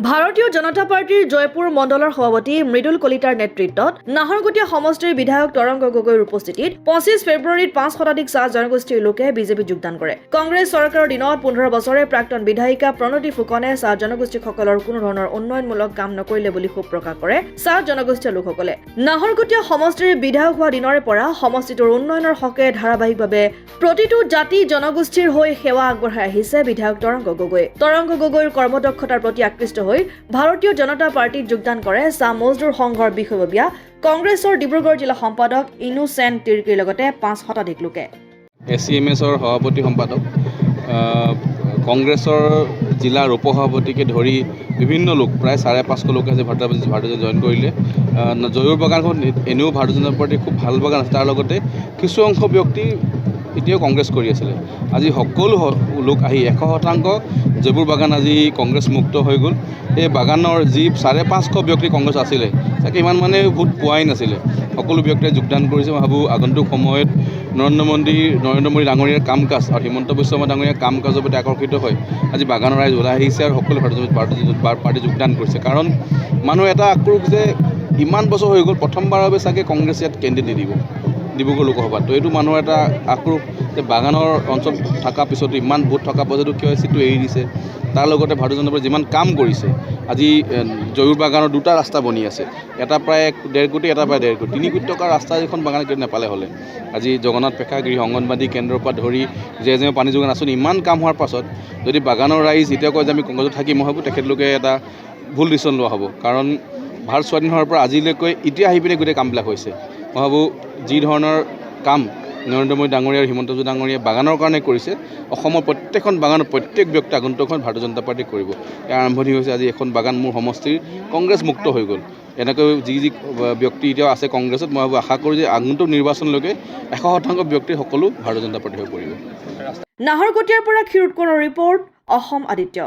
ভাৰতীয় জনতা পাৰ্টিৰ জয়পুৰ মণ্ডলৰ সভাপতি মৃদুল কলিতাৰ নেতৃত্বত নাহৰকটীয়া সমষ্টিৰ বিধায়ক তৰংগ গগৈৰ উপস্থিতিত 25 ফেব্ৰুৱাৰীত 5 শতাধিক চাহ জনগোষ্ঠীৰ লোকে বিজেপিত যোগদান কৰে। কংগ্ৰেছ চৰকাৰৰ দিনত 15 বছৰে প্ৰাক্তন বিধায়িকা প্ৰণতি ফুকনে চাহ জনগোষ্ঠীসকলৰ কোনো ধৰণৰ উন্নয়নমূলক কাম নকৰিলে বুলি ক্ষোভ প্ৰকাশ কৰে চাহ জনগোষ্ঠীয় লোকসকলে। নাহৰকটীয়া সমষ্টিৰ বিধায়ক হোৱা দিনৰে পৰা সমষ্টিটোৰ উন্নয়নৰ হকে ধাৰাবাহিকভাৱে প্ৰতিটো জাতি জনগোষ্ঠীৰ হৈ সেৱা আগবঢ়াই আহিছে বিধায়ক তৰংগ গগৈ। তৰংগ গগৈৰ কৰ্মদক্ষতাৰ প্ৰতি আকৃষ্ট হৈ ভাৰতীয় জনতা পাৰ্টিত যোগদান কৰে চাহ মজদুৰ সংঘৰ বিষয়ববীয়া কংগ্ৰেছৰ ডিব্ৰুগড় জিলা সম্পাদক ইনোচেণ্ট তিৰ্কীৰ লগতে 5 শতাধিক লোকে। SCMSৰ সভাপতি সম্পাদক কংগ্ৰেছৰ জিলাৰ উপসভাপতিকে ধৰি বিভিন্ন লোক প্ৰায় 550 লোকে আজি ভাৰতীয় জইন কৰিলে। জয়ুৰ বাগানখন এনেও ভাৰতীয় জনতা পাৰ্টিৰ খুব ভাল বাগান আছে, তাৰ লগতে কিছু অংশ ব্যক্তি এতিয়াও কংগ্ৰেছ কৰি আছিলে। আজি সকলো লোক আহি 100% জয়পুৰ বাগান আজি কংগ্ৰেছ মুক্ত হৈ গ'ল। এই বাগানৰ যি 550 ব্যক্তি কংগ্ৰেছ আছিলে তাকে ইমান মানে ভোট পোৱাই নাছিলে, সকলো ব্যক্তিয়ে যোগদান কৰিছে। মই ভাবোঁ আগন্তুক সময়ত নৰেন্দ্ৰ মোদী ডাঙৰীয়াৰ কাম কাজ আৰু হিমন্ত বিশ্ব শৰ্মা ডাঙৰীয়াৰ কাম কাজৰ প্ৰতি আকৰ্ষিত হৈ আজি বাগানৰ ৰাইজ ওলাই আহিছে আৰু সকলো ভাৰতীয় পাৰ্টি যোগদান কৰিছে। কাৰণ মানুহ এটা আক্ৰোশ যে ইমান বছৰ হৈ গ'ল, প্ৰথমবাৰৰ বাবে চাগে কংগ্ৰেছ ইয়াত কেণ্ডিডেট নিদিব ডিব্ৰুগড় লোকসভাত। তো এইটো মানুহৰ এটা আক্ৰোশ যে বাগানৰ অঞ্চল থকাৰ পিছতো ইমান ভোট থকাৰ পাছতো কিয় চিটটো এৰি দিছে। তাৰ লগতে ভাৰতীয় জনতা পাৰ্টিয়ে যিমান কাম কৰিছে, আজি জয়ুৰ বাগানৰ 2টা ৰাস্তা বনি আছে, এটা প্ৰায় 1.5 কোটি, এটা প্ৰায় 1.5 কোটি, 3 কোটি টকাৰ ৰাস্তা এখন বাগানে কিয় নাপালে হ'লে। আজি জগন্নাথ প্ৰেক্ষাগৃহ, অংগনবাদী কেন্দ্ৰৰ পৰা ধৰি যে পানী যোগান আঁচনি ইমান কাম হোৱাৰ পাছত যদি বাগানৰ ৰাইজ এতিয়া কয় যে আমি কংগ্ৰেছত থাকি, মই ভাবোঁ তেখেতলোকে এটা ভুল ডিচিশ্যন লোৱা হ'ব। কাৰণ ভাৰত স্বাধীন হোৱাৰ পৰা আজিলৈকে এতিয়া আহি পিনে গোটেই কামবিলাক হৈছে। মই ভাবোঁ যি ধৰণৰ কাম নৰেন্দ্ৰ মোদী ডাঙৰীয়া আৰু হিমন্ত বিশ্ব ডাঙৰীয়াই বাগানৰ কাৰণে কৰিছে, অসমৰ প্ৰত্যেকখন বাগানৰ প্ৰত্যেক ব্যক্তি আগন্তুকখন ভাৰতীয় জনতা পাৰ্টি কৰিব। ইয়াৰ আৰম্ভণি হৈছে আজি এখন বাগান মোৰ সমষ্টিৰ কংগ্ৰেছ মুক্ত হৈ গ'ল। এনেকৈ যি ব্যক্তি এতিয়াও আছে কংগ্ৰেছত, মই ভাবোঁ আশা কৰোঁ যে আগন্তুক নিৰ্বাচনলৈকে 100% ব্যক্তি সকলো ভাৰতীয় জনতা পাৰ্টি হৈ পৰিব। নাহৰকটীয়াৰ পৰা ক্ষীৰোদ কোঁৱৰৰ ৰিপৰ্ট, অসম আদিত্য।